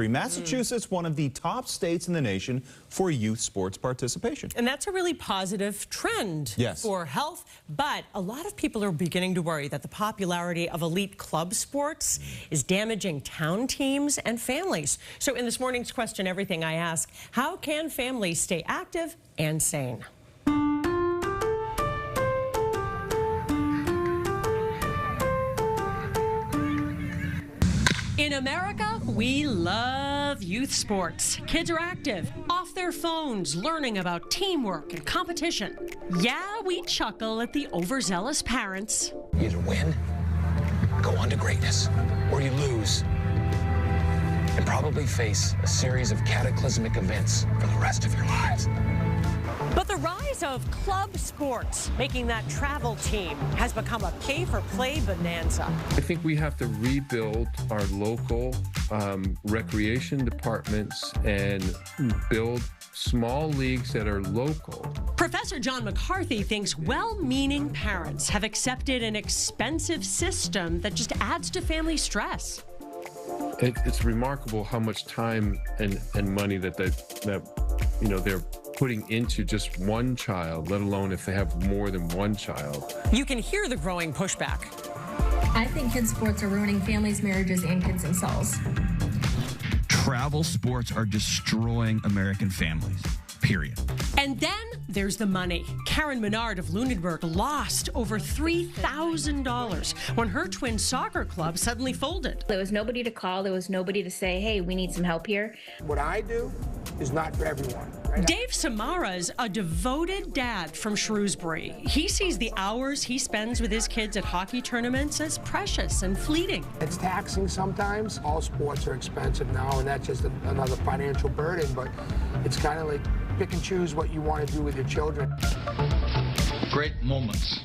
Massachusetts, one of the top states in the nation for youth sports participation. And that's a really positive trend for health. But a lot of people are beginning to worry that the popularity of elite club sports is damaging town teams and families. So in this morning's Question Everything, I ask, how can families stay active and sane? In America, we love youth sports. Kids are active, off their phones, learning about teamwork and competition. Yeah, we chuckle at the overzealous parents. You either win, go on to greatness, or you lose, and probably face a series of cataclysmic events for the rest of your lives. But the rise of club sports, making that travel team, has become a pay-for-play bonanza. I think we have to rebuild our local recreation departments and build small leagues that are local. Professor John McCarthy thinks well-meaning parents have accepted an expensive system that just adds to family stress. It's remarkable how much time and money that they're putting into just one child, let alone if they have more than one child. You can hear the growing pushback. I think kids' sports are ruining families, marriages, and kids themselves. Travel sports are destroying American families, period. And then there's the money. Karen Menard of Lunenburg lost over $3,000 when her twin soccer club suddenly folded. There was nobody to call. There was nobody to say, hey, we need some help here. What I do is not for everyone. Right? Dave Samara's a devoted dad from Shrewsbury. He sees the hours he spends with his kids at hockey tournaments as precious and fleeting. It's taxing sometimes. All sports are expensive now, and that's just another financial burden, but it's kind of like pick and choose what you want to do with your children. Great moments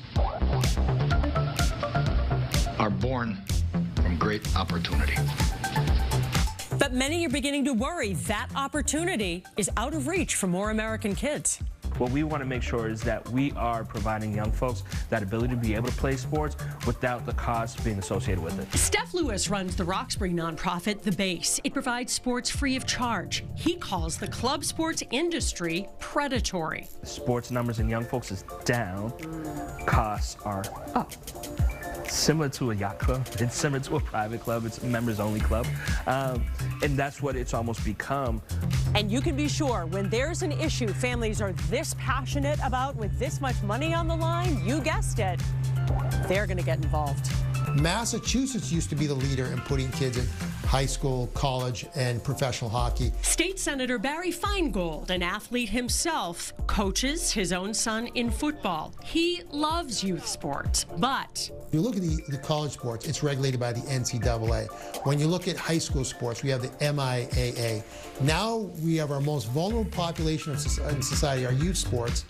are born from great opportunity. But many are beginning to worry that opportunity is out of reach for more American kids. What we want to make sure is that we are providing young folks that ability to be able to play sports without the cost being associated with it. Steph Lewis runs the Roxbury nonprofit, The Base. It provides sports free of charge. He calls the club sports industry predatory. Sports numbers in young folks is down, costs are up. Similar to a yacht club, it's similar to a private club, it's a members-only club, and that's what it's almost become. And you can be sure when there's an issue families are this passionate about with this much money on the line, you guessed it, they're going to get involved. Massachusetts used to be the leader in putting kids in high school, college, and professional hockey. State Senator Barry Feingold, an athlete himself, coaches his own son in football. He loves youth sports, but you look at the college sports, it's regulated by the NCAA. When you look at high school sports, we have the MIAA. Now we have our most vulnerable population in society, our youth sports,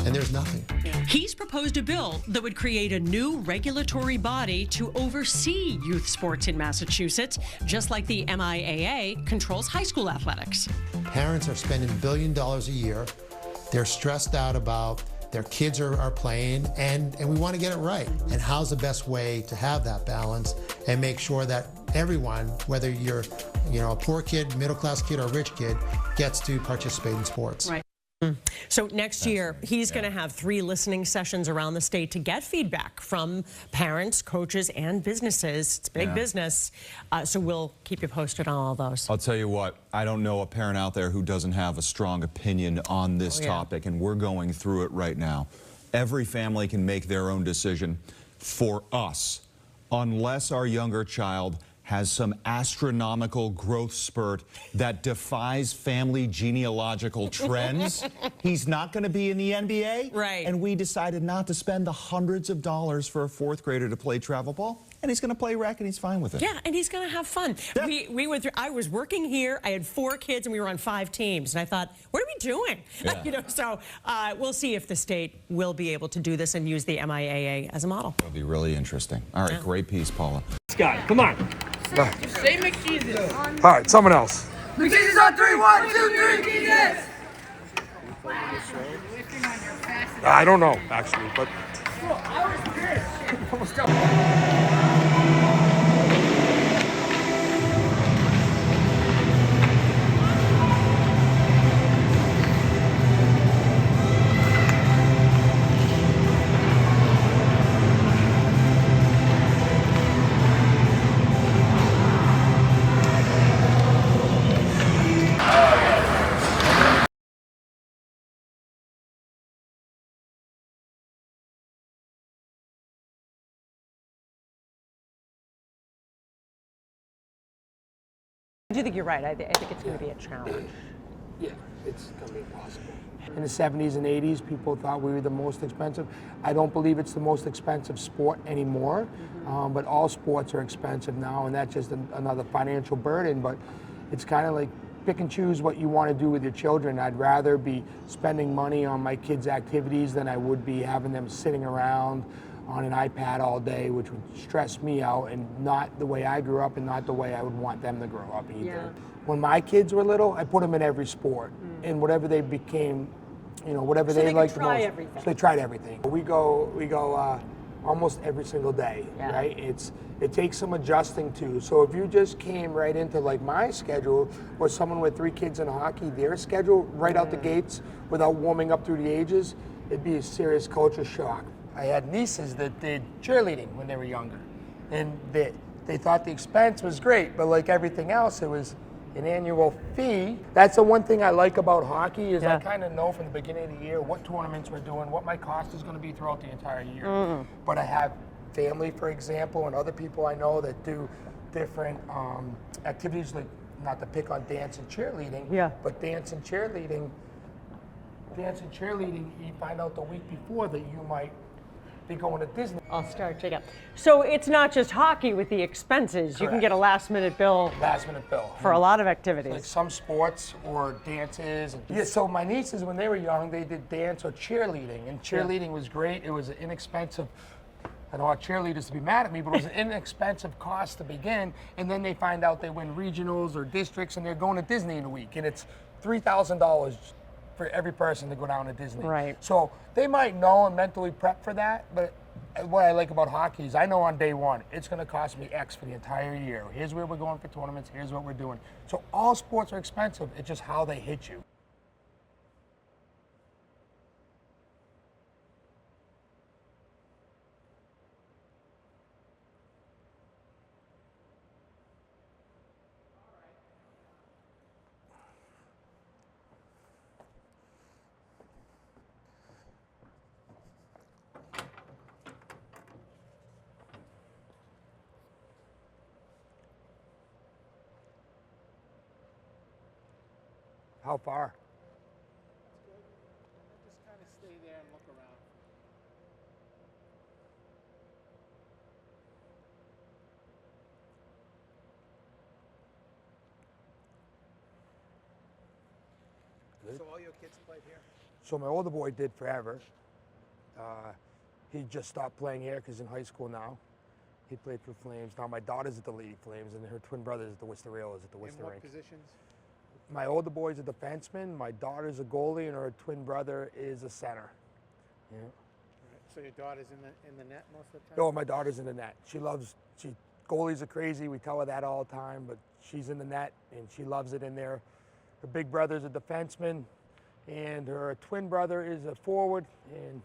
and there's nothing. He's proposed a bill that would create a new regulatory body to oversee youth sports in Massachusetts, just like the MIAA controls high school athletics. Parents are spending $1 billion a year. They're stressed out about their kids are playing, and we want to get it right. And how's the best way to have that balance and make sure that everyone, whether you're a poor kid, middle-class kid, or rich kid, gets to participate in sports. Right. So next year, he's going to have 3 listening sessions around the state to get feedback from parents, coaches, and businesses. It's big business. So we'll keep you posted on all those. I'll tell you what, I don't know a parent out there who doesn't have a strong opinion on this topic, and we're going through it right now. Every family can make their own decision. For us, unless our younger child has some astronomical growth spurt that defies family genealogical trends, he's not going to be in the NBA. Right. And we decided not to spend the hundreds of dollars for a 4th grader to play travel ball, and he's going to play rec, and he's fine with it. Yeah, and he's going to have fun. Yeah. We went through, I was working here, I had 4 kids, and we were on 5 teams, and I thought, what are we doing? Yeah. So we'll see if the state will be able to do this and use the MIAA as a model. That'll be really interesting. All right, great piece, Paula. Scott, come on. Say McJesus. All right, someone else. McJesus on 3, 1, 2, 3, Jesus. I don't know, actually, but. I do think you're right. I think it's going to be a challenge. Yeah, it's going to be impossible. In the 70s and 80s, people thought we were the most expensive. I don't believe it's the most expensive sport anymore, but all sports are expensive now, and that's just another financial burden. But it's kind of like pick and choose what you want to do with your children. I'd rather be spending money on my kids' activities than I would be having them sitting around on an iPad all day, which would stress me out, and not the way I grew up and not the way I would want them to grow up either. Yeah. When my kids were little, I put them in every sport, and whatever they became, you know, whatever they liked the most. Everything. So they tried everything. We go almost every single day, right? It takes some adjusting to. So if you just came right into like my schedule, or someone with 3 kids in hockey, their schedule right out the gates without warming up through the ages, it'd be a serious culture shock. I had nieces that did cheerleading when they were younger, and they thought the expense was great, but like everything else, it was an annual fee. That's the one thing I like about hockey is I kind of know from the beginning of the year what tournaments we're doing, what my cost is going to be throughout the entire year. But I have family, for example, and other people I know that do different activities, like not to pick on dance and cheerleading, but dance and cheerleading, you find out the week before that you might be going to Disney. I'll start checking out. So it's not just hockey with the expenses. You can get a last-minute bill. For a lot of activities. Like some sports or dances. Yeah, so my nieces, when they were young, they did dance or cheerleading, and cheerleading was great. It was an inexpensive, I don't want cheerleaders to be mad at me, but it was an inexpensive cost to begin, and then they find out they win regionals or districts, and they're going to Disney in a week, and it's $3,000 for every person to go down to Disney. Right. So they might know and mentally prep for that, but what I like about hockey is I know on day one, it's going to cost me X for the entire year. Here's where we're going for tournaments, here's what we're doing. So all sports are expensive, it's just how they hit you. How far? Just kind of stay there and look around. So all your kids played here? So my older boy did forever. He just stopped playing here because he's in high school now. He played for Flames. Now my daughter's at the Lady Flames, and her twin brother's at the Worcester Railers at the Worcester rink. In what positions? My older boy's a defenseman, my daughter's a goalie, and her twin brother is a center. Yeah. Right. So your daughter's in the net most of the time? No, my daughter's in the net. Goalies are crazy, we tell her that all the time, but she's in the net, and she loves it in there. Her big brother's a defenseman, and her twin brother is a forward, and